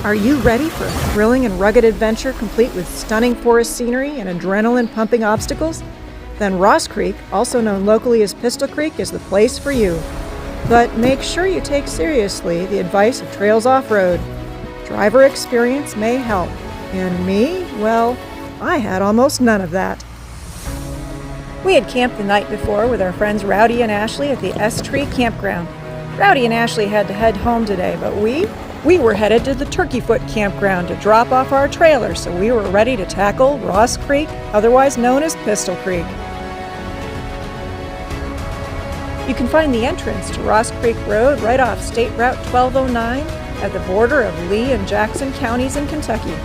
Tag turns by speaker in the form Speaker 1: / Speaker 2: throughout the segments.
Speaker 1: Are you ready for a thrilling and rugged adventure complete with stunning forest scenery and adrenaline-pumping obstacles? Then Ross Creek, also known locally as Pistol Creek, is the place for you. But make sure you take seriously the advice of Trails Off-Road. Driver experience may help. And me, well, I had almost none of that. We had camped the night before with our friends Rowdy and Ashley at the S-Tree Campground. Rowdy and Ashley had to head home today, but we were headed to the Turkey Foot Campground to drop off our trailer, so we were ready to tackle Ross Creek, otherwise known as Pistol Creek. You can find the entrance to Ross Creek Road right off State Route 1209 at the border of Lee and Jackson counties in Kentucky.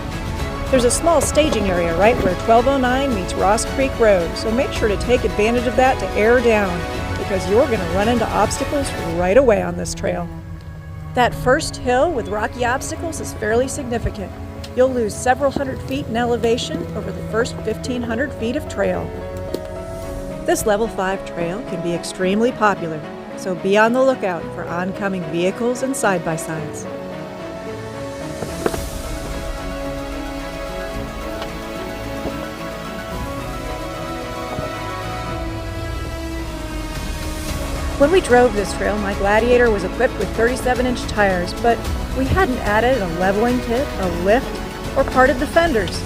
Speaker 1: There's a small staging area right where 1209 meets Ross Creek Road, so make sure to take advantage of that to air down, because you're going to run into obstacles right away on this trail. That first hill with rocky obstacles is fairly significant. You'll lose several hundred feet in elevation over the first 1,500 feet of trail. This level 5 trail can be extremely popular, so be on the lookout for oncoming vehicles and side-by-sides. When we drove this trail, my Gladiator was equipped with 37-inch tires, but we hadn't added a leveling kit, a lift, or parted the fenders.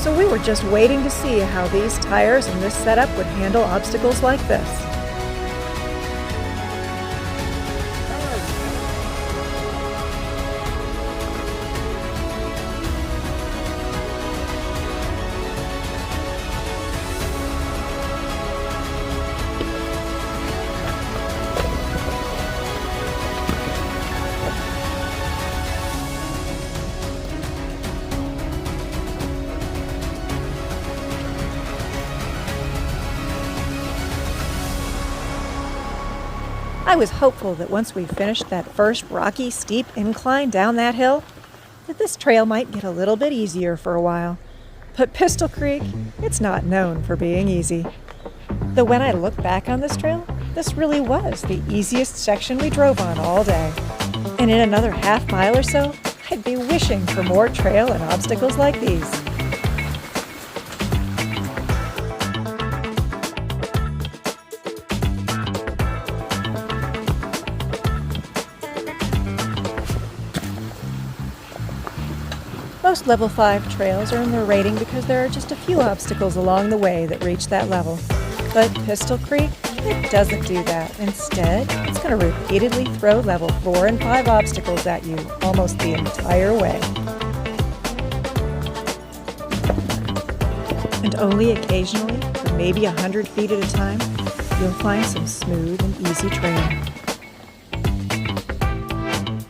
Speaker 1: So we were just waiting to see how these tires and this setup would handle obstacles like this. I was hopeful that once we finished that first rocky, steep incline down that hill, that this trail might get a little bit easier for a while. But Pistol Creek, it's not known for being easy. Though when I look back on this trail, this really was the easiest section we drove on all day. And in another half mile or so, I'd be wishing for more trail and obstacles like these. Most level 5 trails earn their rating because there are just a few obstacles along the way that reach that level. But Pistol Creek, it doesn't do that. Instead, it's going to repeatedly throw level 4 and 5 obstacles at you almost the entire way. And only occasionally, for maybe 100 feet at a time, you'll find some smooth and easy trail.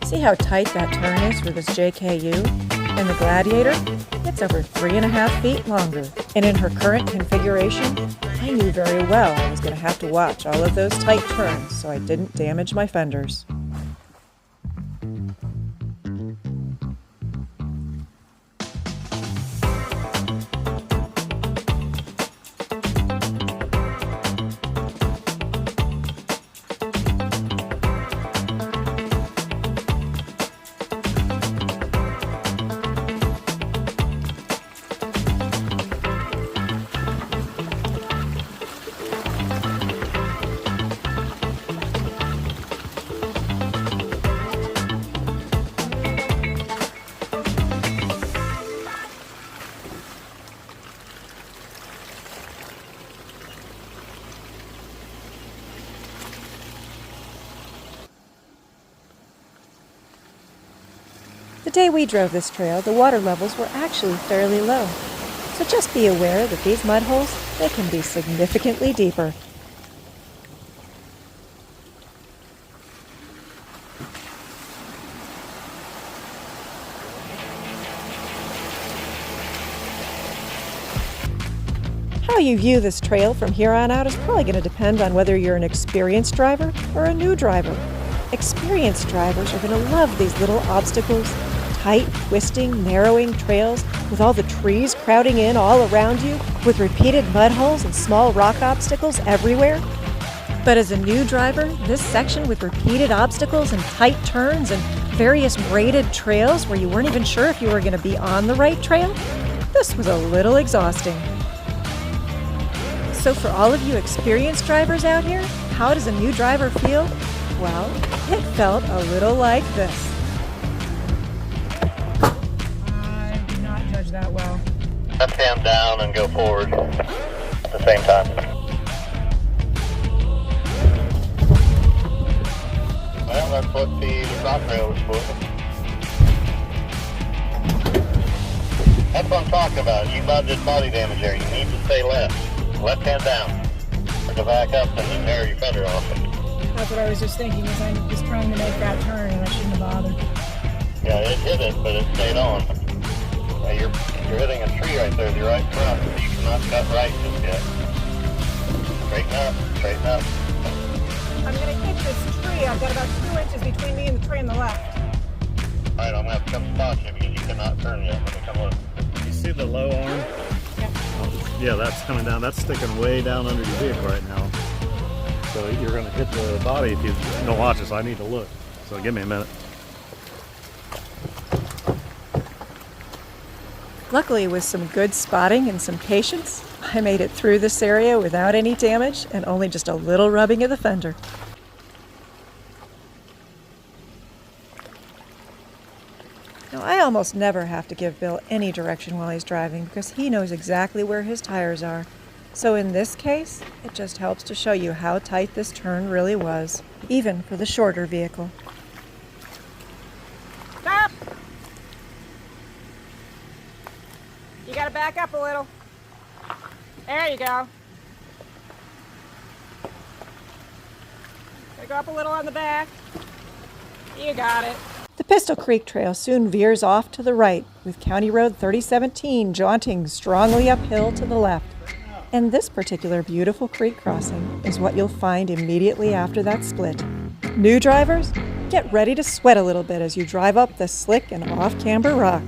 Speaker 1: See how tight that turn is for this JKU? And the Gladiator, it's over 3.5 feet longer. And in her current configuration, I knew very well I was going to have to watch all of those tight turns so I didn't damage my fenders. The day we drove this trail, the water levels were actually fairly low. So just be aware that these mud holes, they can be significantly deeper. How you view this trail from here on out is probably going to depend on whether you're an experienced driver or a new driver. Experienced drivers are going to love these little obstacles, tight, twisting, narrowing trails with all the trees crowding in all around you, with repeated mud holes and small rock obstacles everywhere. But as a new driver, this section with repeated obstacles and tight turns and various braided trails where you weren't even sure if you were going to be on the right trail, this was a little exhausting. So for all of you experienced drivers out here, how does a new driver feel? Well, it felt a little like this. I did not judge that well.
Speaker 2: Left hand down and go forward at the same time. Well, that's what the rock rail is for. That's what I'm talking about. You did body damage there. You need to stay left. Left hand down. Or go back up and then tear your fender off.
Speaker 1: That's what I was just thinking, is I was trying to make that turn and I shouldn't have bothered.
Speaker 2: Yeah, it hit it, but it stayed on. You're hitting a tree right there with your right front. You cannot cut right just yet. Straighten up, straighten up.
Speaker 1: I'm going to hit this tree. I've got about 2 inches between me and the tree on the left.
Speaker 2: Alright, I'm going to have to come spot you because you cannot turn yet. Let me come look.
Speaker 3: You see the low arm? Yeah, that's coming down. That's sticking way down under your vehicle right now. So you're going to hit the body if you don't watch this. I need to look. So give me a minute.
Speaker 1: Luckily, with some good spotting and some patience, I made it through this area without any damage and only just a little rubbing of the fender. Now, I almost never have to give Bill any direction while he's driving because he knows exactly where his tires are. So in this case, it just helps to show you how tight this turn really was, even for the shorter vehicle. Stop! You gotta back up a little. There you go. Gotta go up a little on the back. You got it. The Pistol Creek Trail soon veers off to the right, with County Road 3017 jaunting strongly uphill to the left. And this particular beautiful creek crossing is what you'll find immediately after that split. New drivers, get ready to sweat a little bit as you drive up the slick and off-camber rock.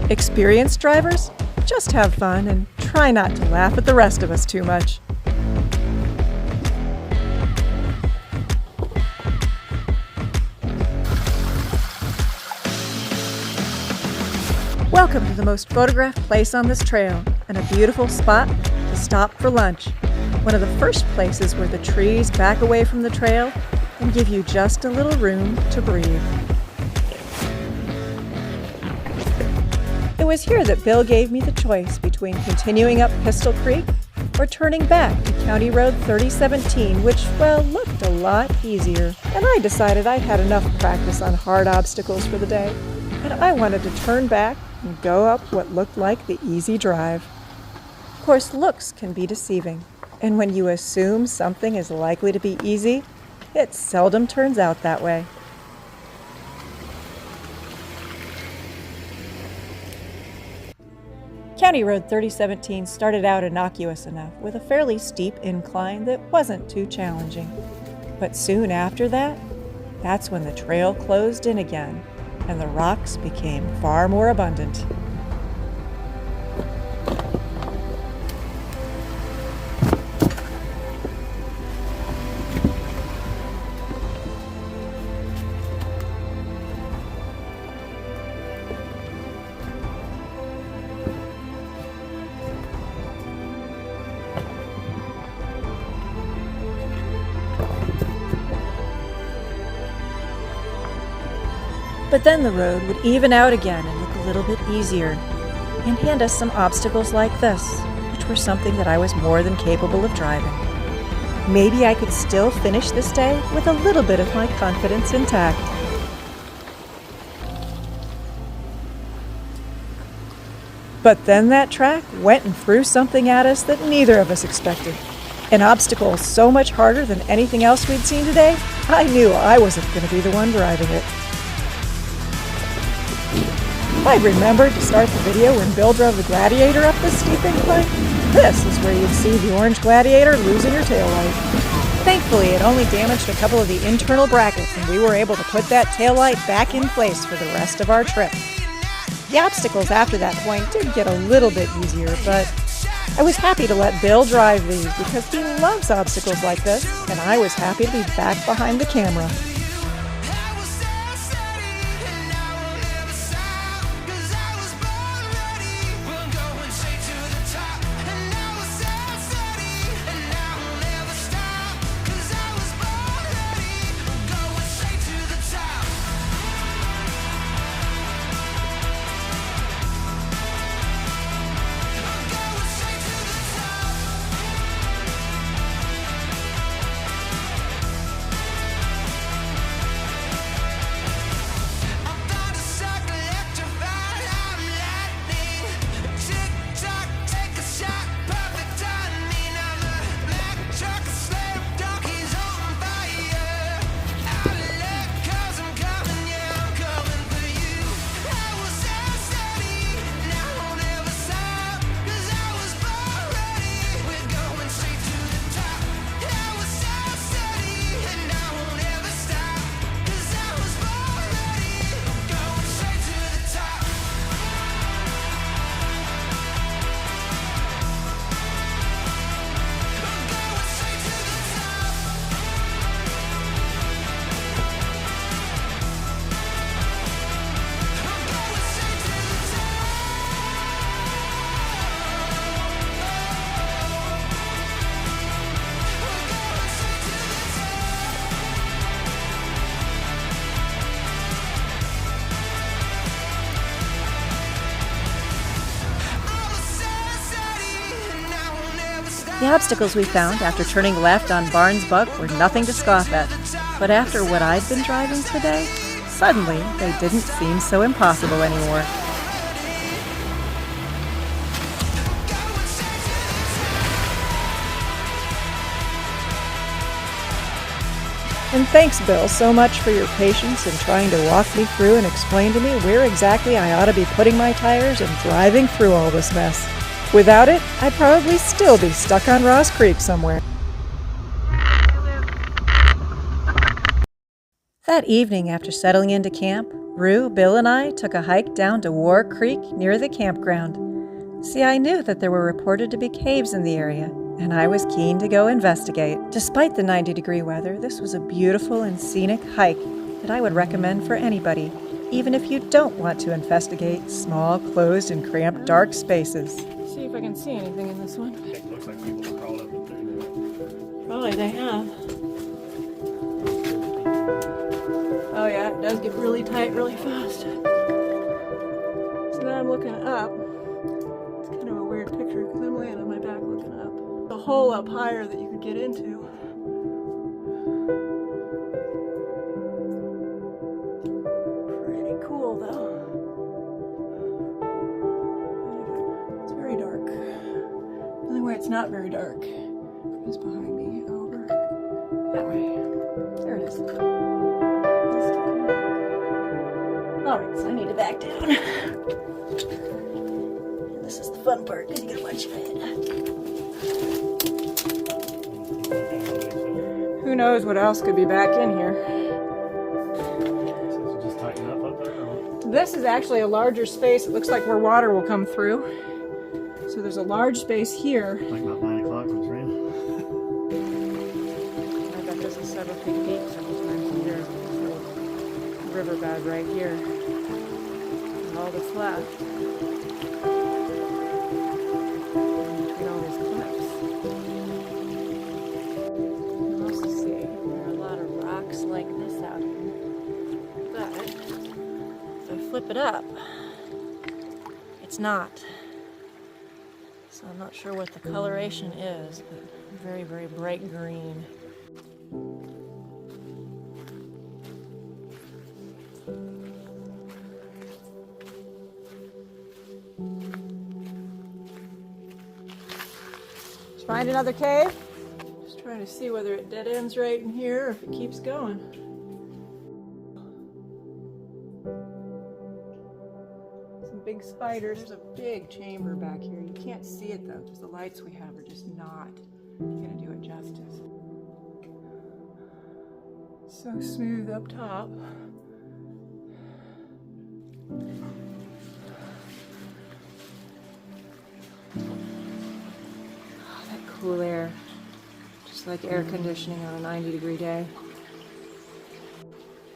Speaker 1: Experienced drivers, just have fun and try not to laugh at the rest of us too much. Welcome to the most photographed place on this trail and a beautiful spot to stop for lunch. One of the first places where the trees back away from the trail and give you just a little room to breathe. It was here that Bill gave me the choice between continuing up Pistol Creek or turning back to County Road 3017, which, well, looked a lot easier. And I decided I'd had enough practice on hard obstacles for the day, and I wanted to turn back and go up what looked like the easy drive. Of course, looks can be deceiving, and when you assume something is likely to be easy, it seldom turns out that way. County Road 3017 started out innocuous enough, with a fairly steep incline that wasn't too challenging. But soon after that, that's when the trail closed in again, and the rocks became far more abundant. But then the road would even out again and look a little bit easier, and hand us some obstacles like this, which were something that I was more than capable of driving. Maybe I could still finish this day with a little bit of my confidence intact. But then that track went and threw something at us that neither of us expected. An obstacle so much harder than anything else we'd seen today, I knew I wasn't going to be the one driving it. I'd remembered to start the video when Bill drove the Gladiator up this steep incline. This is where you'd see the orange Gladiator losing her taillight. Thankfully, it only damaged a couple of the internal brackets, and we were able to put that taillight back in place for the rest of our trip. The obstacles after that point did get a little bit easier, but I was happy to let Bill drive these because he loves obstacles like this, and I was happy to be back behind the camera. The obstacles we found after turning left on Barnes Buck were nothing to scoff at, but after what I'd been driving today, suddenly they didn't seem so impossible anymore. And thanks, Bill, so much for your patience in trying to walk me through and explain to me where exactly I ought to be putting my tires and driving through all this mess. Without it, I'd probably still be stuck on Ross Creek somewhere. That evening, after settling into camp, Rue, Bill, and I took a hike down to War Creek near the campground. See, I knew that there were reported to be caves in the area, and I was keen to go investigate. Despite the 90-degree weather, this was a beautiful and scenic hike that I would recommend for anybody, even if you don't want to investigate small, closed, and cramped dark spaces. See if I can see anything in this one.
Speaker 3: It looks like people have crawled up and through there.
Speaker 1: Probably they have. Oh yeah, it does get really tight really fast. So now I'm looking up. It's kind of a weird picture because I'm laying on my back looking up. A hole up higher that you could get into. Pretty cool though. It's very dark. The only way it's not very dark is behind me, over that way. There it is. Alright, so I need to back down. This is the fun part because you gotta watch your head. Who knows what else could be back in here?
Speaker 3: So just tighten up there? Or?
Speaker 1: This is actually a larger space. It looks like where water will come through. So there's a large space here.
Speaker 3: Like about 9 o'clock when it's raining.
Speaker 1: I bet this is several feet deep sometimes in here. This little riverbed right here. And all that's left. Between all these cliffs. Like this out here, but if I flip it up, it's not. So I'm not sure what the coloration is, but very, very bright green. Let's find another cave. Trying to see whether it dead ends right in here or if it keeps going. Some big spiders. There's a big chamber back here. You can't see it though because the lights we have are just not going to do it justice. So smooth up top. Oh, that cool air. Like air conditioning on a 90-degree day.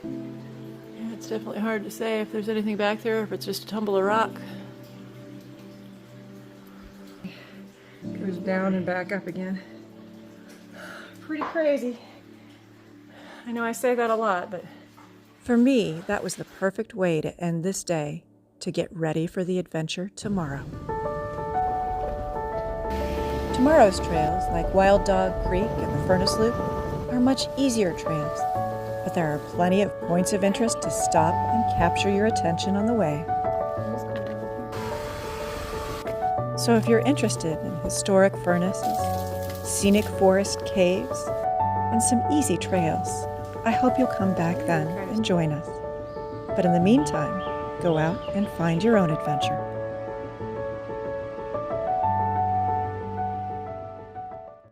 Speaker 1: Yeah, it's definitely hard to say if there's anything back there, or if it's just a tumble of rock. Goes down and back up again. Pretty crazy. I know I say that a lot, but for me, that was the perfect way to end this day, to get ready for the adventure tomorrow. Tomorrow's trails, like Wild Dog Creek and the Furnace Loop, are much easier trails, but there are plenty of points of interest to stop and capture your attention on the way. So if you're interested in historic furnaces, scenic forest caves, and some easy trails, I hope you'll come back then and join us. But in the meantime, go out and find your own adventure.